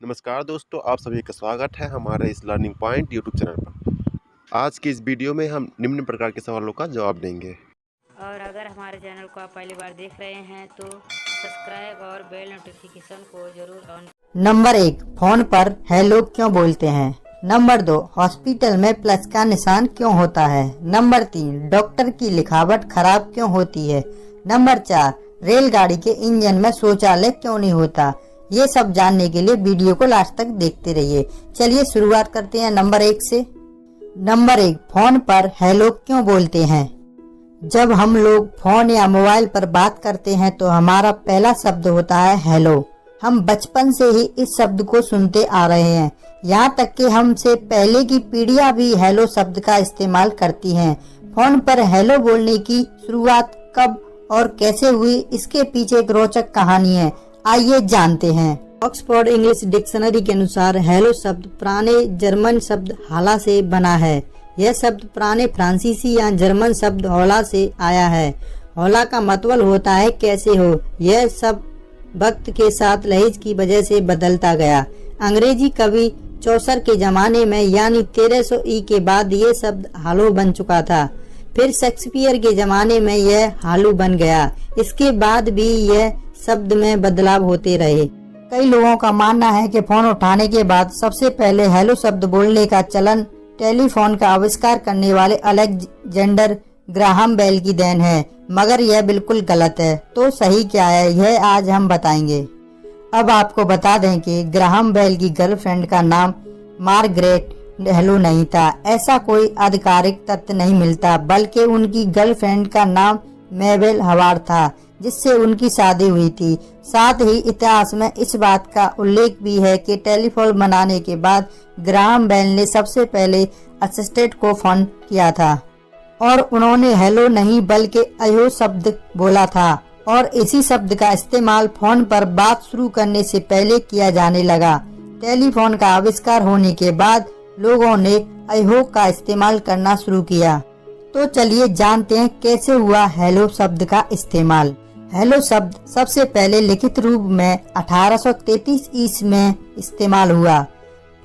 नमस्कार दोस्तों, आप सभी का स्वागत है हमारे इस लर्निंग पॉइंट यूट्यूब चैनल पर। आज की इस वीडियो में हम निम्न प्रकार के सवालों का जवाब देंगे। और अगर हमारे चैनल को आप पहली बार देख रहे हैं तो सब्सक्राइब और बेल नोटिफिकेशन को जरूर ऑन। नंबर 1, फोन पर हेलो क्यों बोलते हैं। नंबर 2, हॉस्पिटल में प्लस का निशान क्यों होता है। नंबर 3, डॉक्टर की लिखावट खराब क्यों होती है। नंबर 4, रेलगाड़ी के इंजन में शौचालय क्यों नहीं होता। ये सब जानने के लिए वीडियो को लास्ट तक देखते रहिए। चलिए शुरुआत करते हैं नंबर 1 से। नंबर 1, फोन पर हेलो क्यों बोलते हैं। जब हम लोग फोन या मोबाइल पर बात करते हैं तो हमारा पहला शब्द होता है हेलो। हम बचपन से ही इस शब्द को सुनते आ रहे हैं। यहाँ तक कि हमसे पहले की पीढ़ियां भी हेलो शब्द का इस्तेमाल करती हैं। फोन पर हेलो बोलने की शुरुआत कब और कैसे हुई, इसके पीछे एक रोचक कहानी है। आइए जानते हैं। ऑक्सफोर्ड इंग्लिश डिक्शनरी के अनुसार हेलो शब्द पुराने जर्मन शब्द हाला से बना है। यह शब्द पुराने फ्रांसीसी या जर्मन शब्द होला से आया है। होला का मतलब होता है कैसे हो। यह सब वक्त के साथ लहज की वजह से बदलता गया। अंग्रेजी कवि चौसर के जमाने में यानी 1300 ई के बाद ये शब्द हालो बन चुका था। फिर शेक्सपियर के जमाने में यह हालू बन गया। इसके बाद भी यह शब्द में बदलाव होते रहे। कई लोगों का मानना है कि फोन उठाने के बाद सबसे पहले हेलो शब्द बोलने का चलन टेलीफोन का आविष्कार करने वाले अलेक्जेंडर ग्राहम बेल की देन है, मगर यह बिल्कुल गलत है। तो सही क्या है, यह आज हम बताएंगे। अब आपको बता दें कि ग्राहम बेल की गर्लफ्रेंड का नाम मार्गरेट हेलो नहीं था। ऐसा कोई आधिकारिक तथ्य नहीं मिलता, बल्कि उनकी गर्लफ्रेंड का नाम मेबल हवार्ड था, जिससे उनकी शादी हुई थी। साथ ही इतिहास में इस बात का उल्लेख भी है कि टेलीफोन बनाने के बाद ग्राहम बेल ने सबसे पहले असिस्टेंट को फोन किया था और उन्होंने हेलो नहीं बल्कि अयो शब्द बोला था, और इसी शब्द का इस्तेमाल फोन पर बात शुरू करने से पहले किया जाने लगा। टेलीफोन का आविष्कार होने के बाद लोगों ने अयो का इस्तेमाल करना शुरू किया। तो चलिए जानते हैं कैसे हुआ हेलो शब्द का इस्तेमाल। हेलो शब्द सबसे पहले लिखित रूप में 1833 ईस्वी में इस्तेमाल हुआ।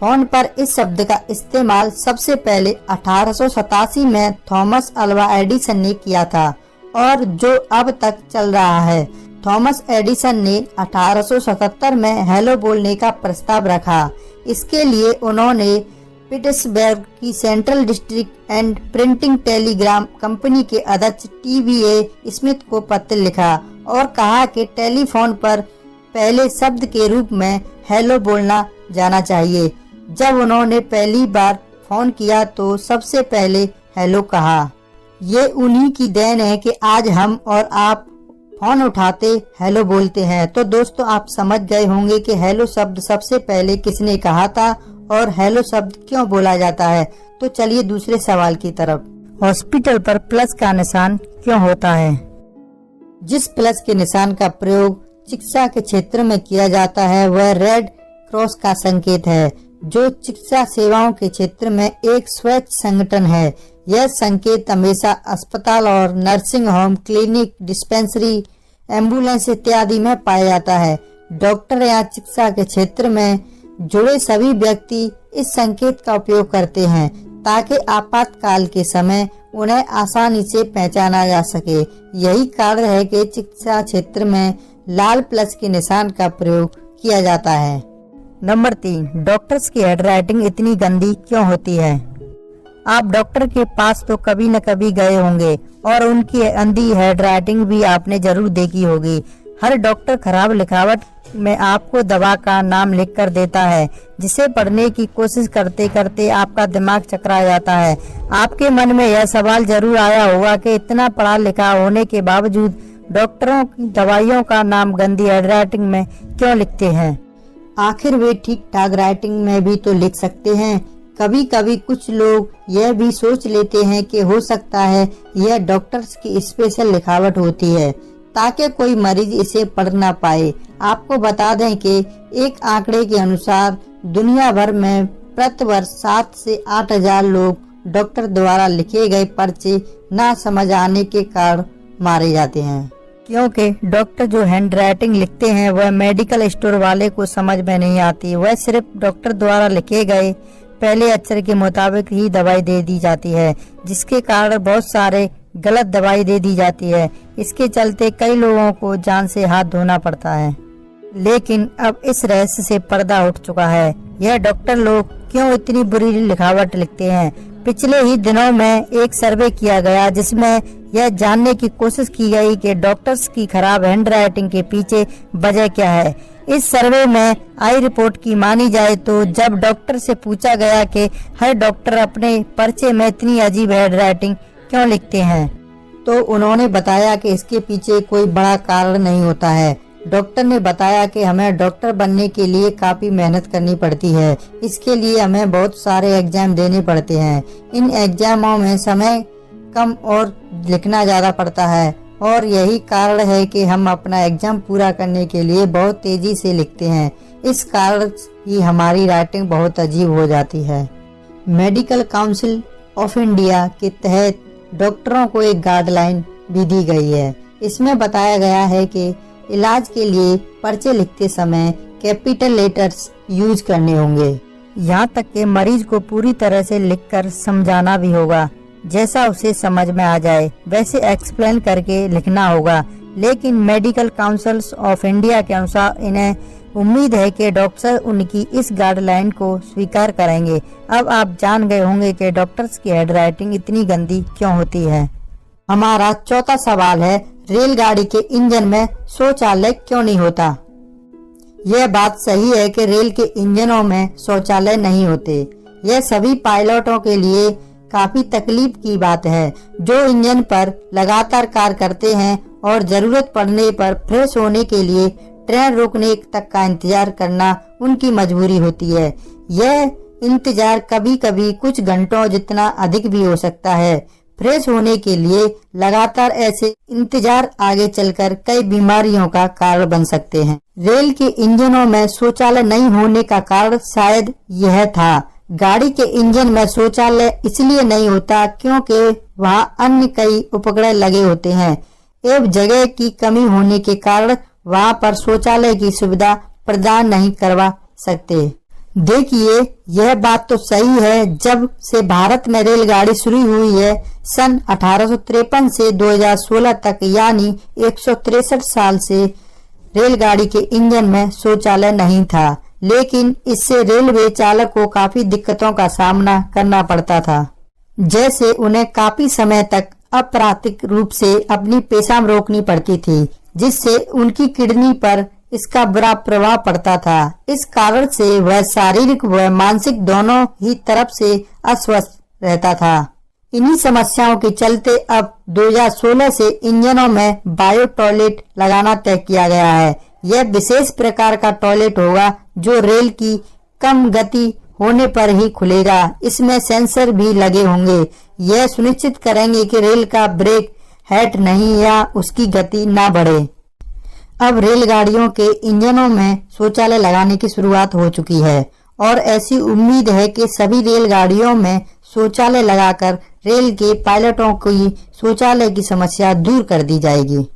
फोन पर इस शब्द का इस्तेमाल सबसे पहले 1887 में थॉमस अल्वा एडिसन ने किया था और जो अब तक चल रहा है। थॉमस एडिसन ने 1877 में हेलो बोलने का प्रस्ताव रखा। इसके लिए उन्होंने पिट्सबर्ग की central district and printing Telegram company के अध्यक्ष टीवीए स्मिथ को पत्र लिखा और कहा कि टेलीफोन पर पहले शब्द के रूप में हेलो बोलना जाना चाहिए। जब उन्होंने पहली बार फोन किया तो सबसे पहले हेलो कहा। ये उन्हीं की देन है कि आज हम और आप फोन उठाते हेलो बोलते हैं। तो दोस्तों, आप समझ गए होंगे कि हेलो शब्द सबसे पहले किसने कहा था और हेलो शब्द क्यों बोला जाता है। तो चलिए दूसरे सवाल की तरफ। हॉस्पिटल पर प्लस का निशान क्यों होता है। जिस प्लस के निशान का प्रयोग चिकित्सा के क्षेत्र में किया जाता है वह रेड क्रॉस का संकेत है, जो चिकित्सा सेवाओं के क्षेत्र में एक स्वैच्छ संगठन है। यह संकेत हमेशा अस्पताल और nursing home, clinic, dispensary, ambulance इत्यादि में पाया जाता है। डॉक्टर या चिकित्सा के क्षेत्र में जुड़े सभी व्यक्ति इस संकेत का उपयोग करते हैं ताकि आपातकाल के समय उन्हें आसानी से पहचाना जा सके। यही कारण है कि चिकित्सा क्षेत्र में लाल प्लस के निशान का प्रयोग किया जाता है। नंबर 3, डॉक्टर्स की हैंडराइटिंग इतनी गंदी क्यों होती है। आप डॉक्टर के पास तो कभी न कभी गए होंगे और उनकी अंधी हैंडराइटिंग भी आपने जरूर देखी होगी। हर डॉक्टर खराब लिखावट में आपको दवा का नाम लिख कर देता है, जिसे पढ़ने की कोशिश करते करते आपका दिमाग चकरा जाता है। आपके मन में यह सवाल जरूर आया होगा कि इतना पढ़ा लिखा होने के बावजूद डॉक्टरों की दवाइयों का नाम गंदी हैंडराइटिंग में क्यों लिखते हैं। आखिर वे ठीक ठाक राइटिंग में भी तो लिख सकते हैं। कभी कभी कुछ लोग यह भी सोच लेते हैं कि हो सकता है यह डॉक्टर्स की स्पेशल लिखावट होती है ताकि कोई मरीज इसे पढ़ ना पाए। आपको बता दें कि एक आंकड़े के अनुसार दुनिया भर में प्रति वर्ष 7 से 8 हजार लोग डॉक्टर द्वारा लिखे गए पर्चे ना समझ आने के कारण मारे जाते हैं। क्योंकि डॉक्टर जो हैंड राइटिंग लिखते हैं वह मेडिकल स्टोर वाले को समझ में नहीं आती। वह सिर्फ डॉक्टर द्वारा लिखे गए पहले अक्षर के मुताबिक ही दवाई दे दी जाती है, जिसके कारण बहुत सारे गलत दवाई दे दी जाती है। इसके चलते कई लोगों को जान से हाथ धोना पड़ता है। लेकिन अब इस रहस्य से पर्दा उठ चुका है। यह डॉक्टर लोग क्यों इतनी बुरी लिखावट लिखते हैं? पिछले ही दिनों में एक सर्वे किया गया जिसमें यह जानने की कोशिश की गई कि डॉक्टर्स की खराब हैंड राइटिंग के पीछे वजह क्या है। इस सर्वे में आई रिपोर्ट की मानी जाए तो जब डॉक्टर से पूछा गया कि हर डॉक्टर अपने पर्चे में इतनी अजीब हैंड राइटिंग क्यों लिखते हैं, तो उन्होंने बताया कि इसके पीछे कोई बड़ा कारण नहीं होता है। डॉक्टर ने बताया कि हमें डॉक्टर बनने के लिए काफी मेहनत करनी पड़ती है। इसके लिए हमें बहुत सारे एग्जाम देने पड़ते हैं। इन एग्जामों में समय कम और लिखना ज्यादा पड़ता है और यही कारण है कि हम अपना एग्जाम पूरा करने के लिए बहुत तेजी से लिखते हैं। इस कारण ही हमारी राइटिंग बहुत अजीब हो जाती है। मेडिकल काउंसिल ऑफ इंडिया के तहत डॉक्टरों को एक गाइडलाइन भी दी गई है। इसमें बताया गया है कि इलाज के लिए पर्चे लिखते समय कैपिटल लेटर्स यूज करने होंगे। यहाँ तक कि मरीज को पूरी तरह से लिखकर समझाना भी होगा, जैसा उसे समझ में आ जाए वैसे एक्सप्लेन करके लिखना होगा। लेकिन मेडिकल काउंसिल ऑफ इंडिया के अनुसार इन्हें उम्मीद है कि डॉक्टर उनकी इस गाइडलाइन को स्वीकार करेंगे। अब आप जान गए होंगे कि डॉक्टर्स की हैंड राइटिंग इतनी गंदी क्यों होती है। हमारा चौथा सवाल है, रेलगाड़ी के इंजन में शौचालय क्यों नहीं होता? यह बात सही है कि रेल के इंजनों में शौचालय नहीं होते। यह सभी पायलटों के लिए काफी तकलीफ की बात है, जो इंजन पर लगातार कार्य करते हैं और जरूरत पड़ने पर फ्रेश होने के लिए ट्रेन रुकने तक का इंतजार करना उनकी मजबूरी होती है। यह इंतजार कभी कभी कुछ घंटों जितना अधिक भी हो सकता है। फ्रेश होने के लिए लगातार ऐसे इंतजार आगे चलकर कई बीमारियों का कारण बन सकते हैं। रेल के इंजनों में शौचालय नहीं होने का कारण शायद यह था। गाड़ी के इंजन में शौचालय इसलिए नहीं होता क्योंकि वहां अन्य कई उपकरण लगे होते हैं एवं जगह की कमी होने के कारण वहां पर शौचालय की सुविधा प्रदान नहीं करवा सकते। देखिए, यह बात तो सही है। जब से भारत में रेलगाड़ी शुरू हुई है सन 1853 से 2016 तक, यानी 163 साल से रेलगाड़ी के इंजन में शौचालय नहीं था। लेकिन इससे रेलवे चालक को काफी दिक्कतों का सामना करना पड़ता था, जैसे उन्हें काफी समय तक अप्राकृतिक रूप से अपनी पेशाब रोकनी पड़ती थी, जिससे उनकी किडनी पर इसका बुरा प्रभाव पड़ता था। इस कारण से वह शारीरिक व मानसिक दोनों ही तरफ से अस्वस्थ रहता था। इन्हीं समस्याओं के चलते अब 2016 से इंजनों में बायो टॉयलेट लगाना तय किया गया है। यह विशेष प्रकार का टॉयलेट होगा जो रेल की कम गति होने पर ही खुलेगा। इसमें सेंसर भी लगे होंगे। यह सुनिश्चित करेंगे कि रेल का ब्रेक हेड नहीं या उसकी गति न बढ़े। अब रेलगाड़ियों के इंजनों में शौचालय लगाने की शुरुआत हो चुकी है और ऐसी उम्मीद है कि सभी रेलगाड़ियों में शौचालय लगाकर रेल के पायलटों की शौचालय की समस्या दूर कर दी जाएगी।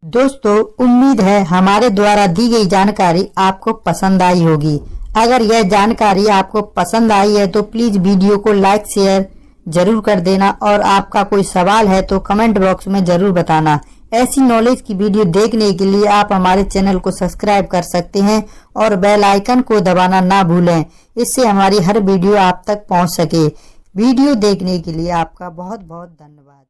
दोस्तों, उम्मीद है हमारे द्वारा दी गई जानकारी आपको पसंद आई होगी। अगर यह जानकारी आपको पसंद आई है तो प्लीज वीडियो को लाइक शेयर जरूर कर देना और आपका कोई सवाल है तो कमेंट बॉक्स में जरूर बताना। ऐसी नॉलेज की वीडियो देखने के लिए आप हमारे चैनल को सब्सक्राइब कर सकते हैं और बेल आइकन को दबाना ना भूलें, इससे हमारी हर वीडियो आप तक पहुंच सके। वीडियो देखने के लिए आपका बहुत बहुत धन्यवाद।